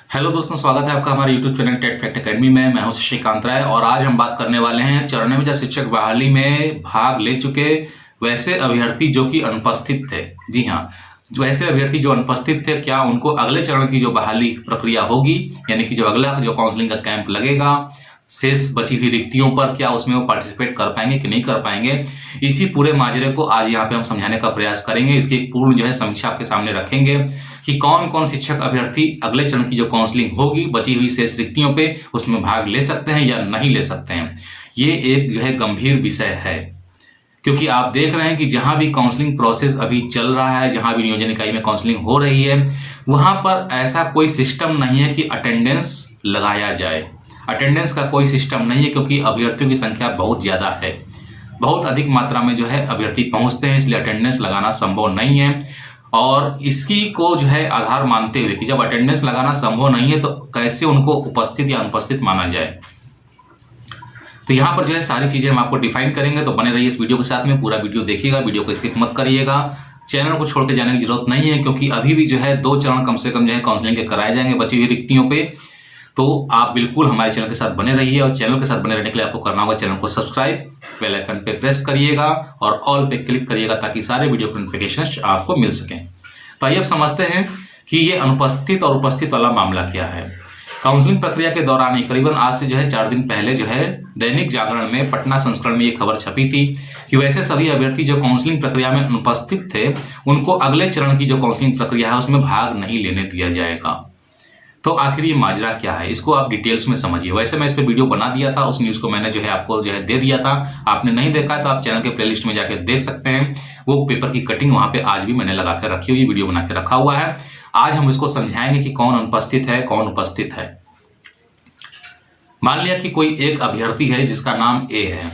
Hello दोस्तों, स्वागत है आपका हमारे YouTube channel TET fact academy में। मैं हूं शशिकांत राय और आज हम बात करने वाले हैं 94 शिक्षक बहाली में भाग ले चुके वैसे अभ्यर्थी जो कि अनुपस्थित थे। जी हाँ, जो ऐसे अभ्यर्थी जो अनुपस्थित थे, क्या उनको अगले चरण की जो बहाली प्रक्रिया होगी, यानी कि जो अगला जो काउंसलिंग का कैंप लगेगा शेष बची हुई रिक्तियों पर, क्या उसमें वो पार्टिसिपेट कर पाएंगे कि नहीं कर पाएंगे, इसी पूरे माजरे को आज यहाँ पे हम समझाने का प्रयास करेंगे। इसकी एक पूर्ण जो है समीक्षा आपके सामने रखेंगे कि कौन कौन शिक्षक अभ्यर्थी अगले चरण की जो काउंसलिंग होगी बची हुई शेष रिक्तियों पे उसमें भाग ले सकते हैं या नहीं ले सकते हैं। ये एक जो है गंभीर विषय है, क्योंकि आप देख रहे हैं कि जहां भी काउंसलिंग प्रोसेस अभी चल रहा है, जहां भी नियोजन इकाई में काउंसलिंग हो रही है, वहां पर ऐसा कोई सिस्टम नहीं है कि अटेंडेंस लगाया जाए। अटेंडेंस का कोई सिस्टम नहीं है, क्योंकि अभ्यर्थियों की संख्या बहुत ज्यादा है, बहुत अधिक मात्रा में जो है अभ्यर्थी पहुंचते हैं, इसलिए अटेंडेंस लगाना संभव नहीं है। और इसकी को जो है आधार मानते हुए कि जब अटेंडेंस लगाना संभव नहीं है तो कैसे उनको उपस्थित या अनुपस्थित माना जाए, तो यहाँ पर जो है सारी चीजें हम आपको डिफाइन करेंगे। तो बने रहिए इस वीडियो के साथ में, पूरा वीडियो देखिएगा, वीडियो को स्किप मत करिएगा। चैनल को छोड़ के जाने की जरूरत नहीं है, क्योंकि अभी भी जो है 2 चरण कम से कम जो है काउंसलिंग के कराए जाएंगे बची हुई रिक्तियों पे। तो आप बिल्कुल हमारे चैनल के साथ बने रहिए, और चैनल के साथ बने रहने के लिए आपको करना होगा चैनल को सब्सक्राइब, बेल आइकन पे प्रेस करिएगा और ऑल पे क्लिक करिएगा, ताकि सारे वीडियो के नोटिफिकेशन आपको मिल सकें। तो आइए अब समझते हैं कि ये अनुपस्थित और उपस्थित वाला मामला क्या है। काउंसलिंग प्रक्रिया के दौरान ही करीबन आज से जो है 4 दिन पहले जो है दैनिक जागरण में पटना संस्करण में ये खबर छपी थी कि वैसे सभी अभ्यर्थी जो काउंसलिंग प्रक्रिया में अनुपस्थित थे उनको अगले चरण की जो काउंसलिंग प्रक्रिया है उसमें भाग नहीं लेने दिया जाएगा। तो आखिर ये माजरा क्या है, इसको आप डिटेल्स में समझिए। वैसे मैं इस पर वीडियो बना दिया था, उस न्यूज को मैंने जो है आपको जो है दे दिया था। आपने नहीं देखा है तो आप चैनल के प्लेलिस्ट में जाकर देख सकते हैं। वो पेपर की कटिंग वहां पे आज भी मैंने लगा कर रखी हुई, वीडियो बना के रखा हुआ है। आज हम इसको समझाएंगे कि कौन अनुपस्थित है, कौन उपस्थित है। मान लिया कि कोई एक अभ्यर्थी है जिसका नाम ए है,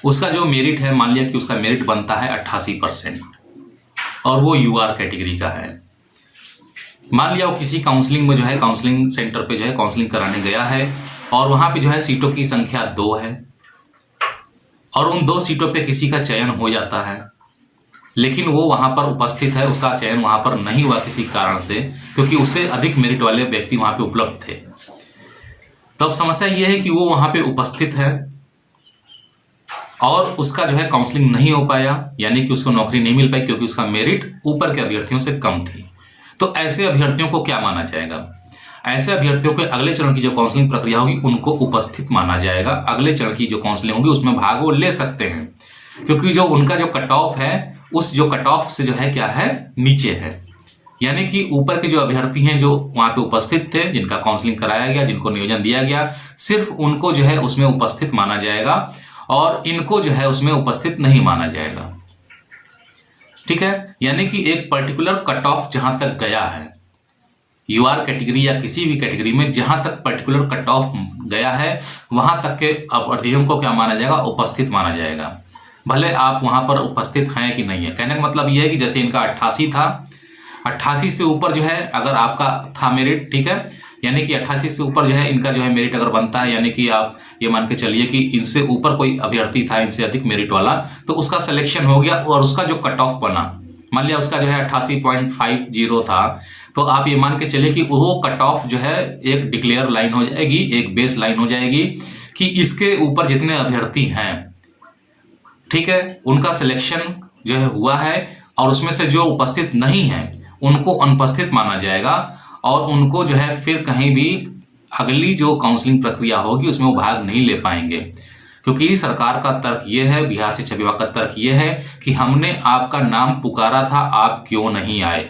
उसका जो मेरिट है, मान लिया कि उसका मेरिट बनता है 88% और वो यूआर कैटेगरी का है। मान लिया वो किसी काउंसलिंग में जो है काउंसलिंग सेंटर पे जो है काउंसलिंग कराने गया है और वहां पे जो है सीटों की संख्या 2 है और उन 2 सीटों पे किसी का चयन हो जाता है, लेकिन वो वहां पर उपस्थित है, उसका चयन वहां पर नहीं हुआ किसी कारण से, क्योंकि उससे अधिक मेरिट वाले व्यक्ति वहां पे उपलब्ध थे। तो अब समस्या ये है कि वो वहां पे उपस्थित है और उसका जो है काउंसलिंग नहीं हो पाया, यानी कि उसको नौकरी नहीं मिल पाई, क्योंकि उसका मेरिट ऊपर के अभ्यर्थियों से कम थी। तो ऐसे अभ्यर्थियों को क्या माना जाएगा? ऐसे अभ्यर्थियों को अगले चरण की जो काउंसलिंग प्रक्रिया होगी उनको उपस्थित माना जाएगा। अगले चरण की जो काउंसलिंग होगी उसमें भाग वो ले सकते हैं, क्योंकि जो उनका जो कट ऑफ है उस जो कट ऑफ से जो है क्या है, नीचे है। यानी कि ऊपर के जो अभ्यर्थी हैं जो वहां पे उपस्थित थे, जिनका काउंसलिंग कराया गया, जिनको नियोजन दिया गया, सिर्फ उनको जो है उसमें उपस्थित माना जाएगा और इनको जो है उसमें उपस्थित नहीं माना जाएगा। ठीक है, यानी कि एक पर्टिकुलर कट ऑफ जहां तक गया है, यूआर कैटेगरी या किसी भी कैटेगरी में जहां तक पर्टिकुलर कट ऑफ गया है वहां तक के अभ्यर्थियों को क्या माना जाएगा, उपस्थित माना जाएगा, भले आप वहां पर उपस्थित हैं कि नहीं है। कहने का मतलब यह है कि जैसे इनका 88 था, 88 से ऊपर जो है अगर आपका था मेरिट, ठीक है, यानी कि 88 से ऊपर जो है इनका जो है मेरिट अगर बनता है, यानी कि आप ये मान के चलिए कि इनसे ऊपर कोई अभ्यर्थी था इनसे अधिक मेरिट वाला, तो उसका सिलेक्शन हो गया और उसका जो कट ऑफ बना, मान लिया उसका जो है 88.50 था, तो आप ये मान के चलिए कि वो कट ऑफ जो है एक डिक्लेयर लाइन हो जाएगी, एक बेस लाइन हो जाएगी कि इसके ऊपर जितने अभ्यर्थी हैं, ठीक है, उनका सिलेक्शन जो है हुआ है और उसमें से जो उपस्थित नहीं है उनको अनुपस्थित माना जाएगा और उनको जो है फिर कहीं भी अगली जो काउंसलिंग प्रक्रिया होगी उसमें वो भाग नहीं ले पाएंगे। क्योंकि सरकार का तर्क ये है, बिहार शिक्षा विभाग का तर्क ये है कि हमने आपका नाम पुकारा था, आप क्यों नहीं आए।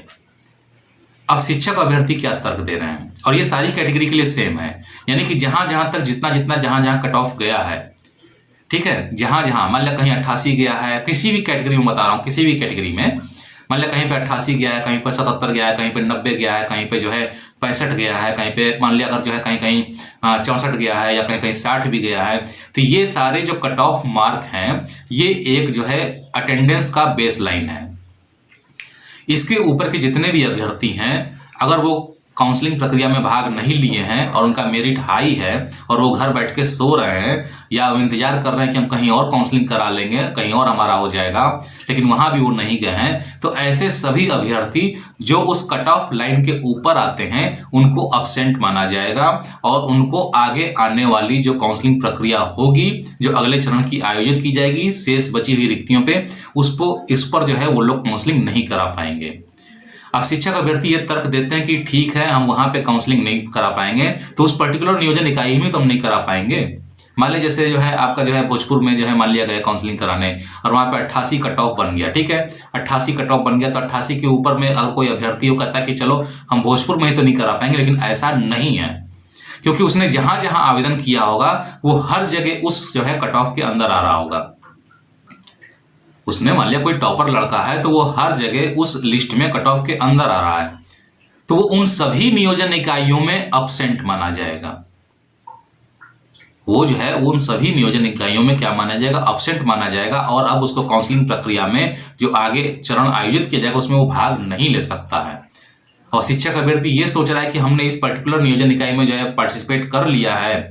अब शिक्षक अभ्यर्थी क्या तर्क दे रहे हैं, और ये सारी कैटेगरी के लिए सेम है, यानी कि जहां जहां तक जहां जहां कट ऑफ गया है, ठीक है, जहां जहां मान लिया कहीं 88 गया है, किसी भी कैटेगरी में बता रहा हूं, किसी भी कैटेगरी में मान लिया कहीं पे 88 गया है, कहीं पे 77 गया है, कहीं पे 90 गया है, कहीं पे जो है 65 गया है, कहीं पे मान लिया अगर जो है कहीं कहीं 64 गया है या कहीं कहीं 60 भी गया है, तो ये सारे जो कट ऑफ मार्क हैं ये एक जो है अटेंडेंस का बेस लाइन है। इसके ऊपर के जितने भी अभ्यर्थी हैं अगर वो काउंसलिंग प्रक्रिया में भाग नहीं लिए हैं और उनका मेरिट हाई है और वो घर बैठ के सो रहे हैं या वो इंतजार कर रहे हैं कि हम कहीं और काउंसलिंग करा लेंगे, कहीं और हमारा हो जाएगा, लेकिन वहां भी वो नहीं गए हैं, तो ऐसे सभी अभ्यर्थी जो उस कट ऑफ लाइन के ऊपर आते हैं उनको अब्सेंट माना जाएगा और उनको आगे आने वाली जो काउंसलिंग प्रक्रिया होगी, जो अगले चरण की आयोजित की जाएगी शेष बची हुई रिक्तियों पे, इस पर जो है वो लोग काउंसलिंग नहीं करा पाएंगे। अब शिक्षक अभ्यर्थी ये तर्क देते हैं कि ठीक है, हम वहां पे काउंसलिंग नहीं करा पाएंगे तो उस पर्टिकुलर नियोजन इकाई में तो हम नहीं करा पाएंगे। मान लीजिए जैसे जो है आपका जो है भोजपुर में जो है मान लिया गया काउंसलिंग कराने और वहां पे 88 कट ऑफ बन गया, ठीक है, 88 कट ऑफ बन गया तो 88 के ऊपर में अगर कोई अभ्यर्थी कहता है कि चलो हम भोजपुर में ही तो नहीं करा पाएंगे, लेकिन ऐसा नहीं है, क्योंकि उसने जहां जहां आवेदन किया होगा वो हर जगह उस जो है कट ऑफ के अंदर आ रहा होगा। उसने मान लिया कोई टॉपर लड़का है तो वो हर जगह उस लिस्ट में कट ऑफ के अंदर आ रहा है, तो वो उन सभी नियोजन इकाइयों में अब्सेंट माना जाएगा। वो जो है उन सभी नियोजन इकाइयों में क्या माना जाएगा, अब्सेंट माना जाएगा और अब उसको काउंसलिंग प्रक्रिया में जो आगे चरण आयोजित किया जाएगा उसमें वो भाग नहीं ले सकता है। और शिक्षक अभ्यर्थी ये सोच रहा है कि हमने इस पर्टिकुलर नियोजन इकाई में जो है पार्टिसिपेट कर लिया है,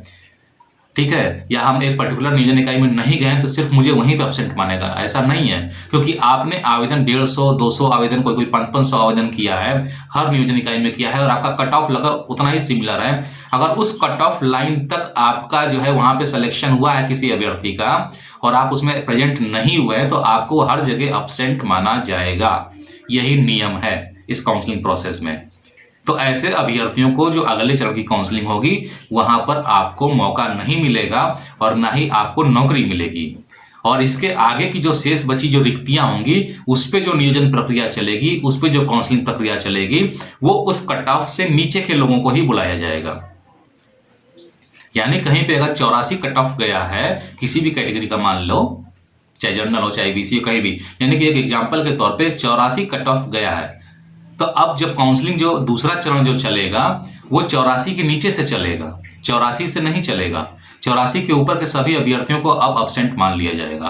ठीक है, या हम एक पर्टिकुलर नियोजन इकाई में नहीं गए तो सिर्फ मुझे वहीं पे अब्सेंट मानेगा, ऐसा नहीं है, क्योंकि आपने आवेदन 150, 200 आवेदन, कोई 500 आवेदन किया है, हर नियोजन इकाई में किया है और आपका कट ऑफ लगभग उतना ही सिमिलर है। अगर उस कट ऑफ लाइन तक आपका जो है वहां पे सिलेक्शन हुआ है किसी अभ्यर्थी का और आप उसमें प्रेजेंट नहीं हुए तो आपको हर जगह अब्सेंट माना जाएगा। यही नियम है इस काउंसलिंग प्रोसेस में। तो ऐसे अभ्यर्थियों को जो अगले चरण की काउंसलिंग होगी वहां पर आपको मौका नहीं मिलेगा और ना ही आपको नौकरी मिलेगी। और इसके आगे की जो शेष बची जो रिक्तियां होंगी उस पे जो नियोजन प्रक्रिया चलेगी, उस पे जो काउंसलिंग प्रक्रिया चलेगी, वो उस कट ऑफ से नीचे के लोगों को ही बुलाया जाएगा। यानी कहीं पे अगर 84 कट ऑफ गया है किसी भी कैटेगरी का, मान लो चाहे जनरल हो चाहे बीसी कहीं भी, यानी कि एक एग्जाम्पल के तौर पे 84 कट ऑफ गया है, तो अब जब काउंसलिंग जो दूसरा चरण जो चलेगा वो 84 के नीचे से चलेगा, 84 से नहीं चलेगा। 84 के ऊपर के सभी अभ्यर्थियों को अब अब्सेंट मान लिया जाएगा।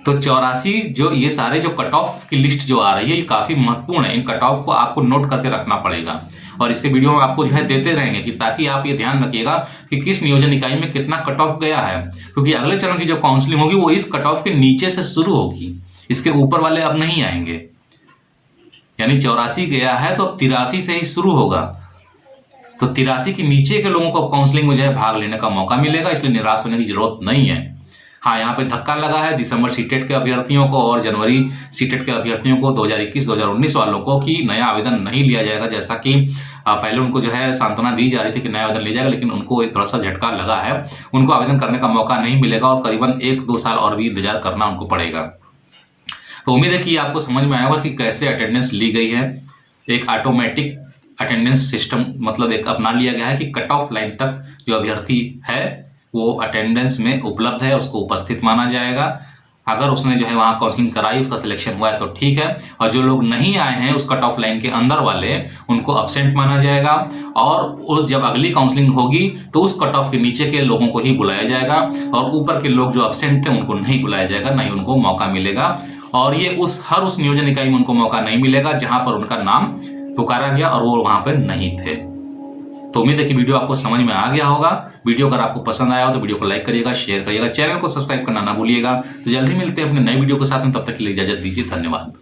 तो 84 जो ये सारे जो कट ऑफ की लिस्ट जो आ रही है ये काफी महत्वपूर्ण है। इन कट ऑफ को आपको नोट करके रखना पड़ेगा और इसके वीडियो में आपको जो है देते रहेंगे कि ताकि आप ये ध्यान रखिएगा कि किस नियोजन इकाई में कितना कट ऑफ गया है, क्योंकि अगले चरण की जो काउंसलिंग होगी वो इस कट ऑफ के नीचे से शुरू होगी, इसके ऊपर वाले अब नहीं आएंगे। यानी 84 गया है तो 83 से ही शुरू होगा, तो 83 के नीचे के लोगों को काउंसलिंग में जो है भाग लेने का मौका मिलेगा, इसलिए निराश होने की जरूरत नहीं है। हाँ, यहाँ पे धक्का लगा है दिसंबर सीटेट के अभ्यर्थियों को और जनवरी सीटेट के अभ्यर्थियों को 2021-2019 वालों को कि नया आवेदन नहीं लिया जाएगा, जैसा कि पहले उनको जो है सांत्वना दी जा रही थी कि नया आवेदन लिया जाएगा, लेकिन उनको एक थोड़ा सा झटका लगा है, उनको आवेदन करने का मौका नहीं मिलेगा और करीबन 1-2 साल और भी इंतजार करना उनको पड़ेगा। तो उम्मीद है कि आपको समझ में आया होगा कि कैसे अटेंडेंस ली गई है। एक ऑटोमेटिक अटेंडेंस सिस्टम मतलब एक अपना लिया गया है कि कट ऑफ लाइन तक जो अभ्यर्थी है वो अटेंडेंस में उपलब्ध है, उसको उपस्थित माना जाएगा। अगर उसने जो है वहां काउंसलिंग कराई, उसका सिलेक्शन हुआ है तो ठीक है, और जो लोग नहीं आए हैं उस कट ऑफ लाइन के अंदर वाले उनको अब्सेंट माना जाएगा और जब अगली काउंसलिंग होगी तो उस कट ऑफ के नीचे के लोगों को ही बुलाया जाएगा और ऊपर के लोग जो अब्सेंट थे उनको नहीं बुलाया जाएगा, नहीं उनको मौका मिलेगा। और ये हर उस नियोजन इकाई में उनको मौका नहीं मिलेगा जहां पर उनका नाम पुकारा गया और वो वहां पर नहीं थे। तो उम्मीद है कि वीडियो आपको समझ में आ गया होगा। वीडियो अगर आपको पसंद आया हो तो वीडियो को लाइक करिएगा, शेयर करिएगा, चैनल को सब्सक्राइब करना ना भूलिएगा। तो जल्दी मिलते हैं अपने नए वीडियो के साथ में, तब तक के लिए इजाजत दीजिए। धन्यवाद।